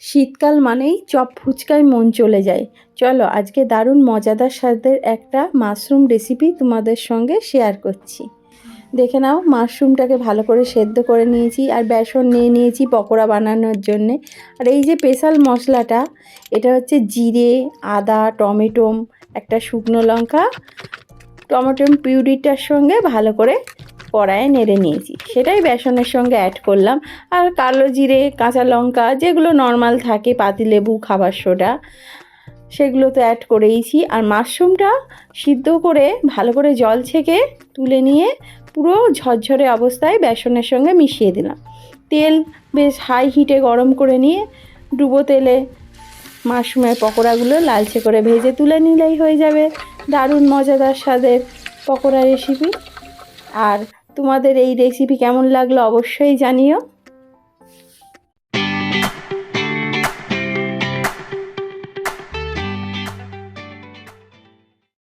শীতকাল মানেই চপ ফুচকায় মন চলে যায়। চলো আজকে দারুণ মজাদার স্বাদের একটা মাশরুম রেসিপি তোমাদের সঙ্গে শেয়ার করছি। দেখে নাও, মাশরুমটাকে ভালো করে সেদ্ধ করে নিয়েছি আর বেসন নিয়ে নিয়েছি পকোড়া বানানোর জন্যে। আর এই যে স্পেশাল মশলাটা, এটা হচ্ছে জিরে, আদা, টমেটো, একটা শুকনো লঙ্কা, টমেটো পিউরিটার সঙ্গে ভালো করে কড়াইয়ে নেড়ে নিয়েছি, সেটাই বেসনের সঙ্গে অ্যাড করলাম। আর কালো জিরে, কাঁচা লঙ্কা, যেগুলো নর্মাল থাকে, পাতিলেবু, খাবার সোডা, সেগুলো তো অ্যাড করেইছি। আর মাশরুমটা সিদ্ধ করে ভালো করে জল ছেঁকে তুলে নিয়ে পুরো ঝরঝরে অবস্থায় বেসনের সঙ্গে মিশিয়ে দিলাম। তেল বেশ হাই হিটে গরম করে নিয়ে ডুবো তেলে মাশরুমের পকোড়াগুলো লালচে করে ভেজে তুলে নিলেই হয়ে যাবে দারুণ মজাদার স্বাদের পকোড়া রেসিপি। আর তোমাদের এই রেসিপি কেমন লাগলো অবশ্যই জানিও।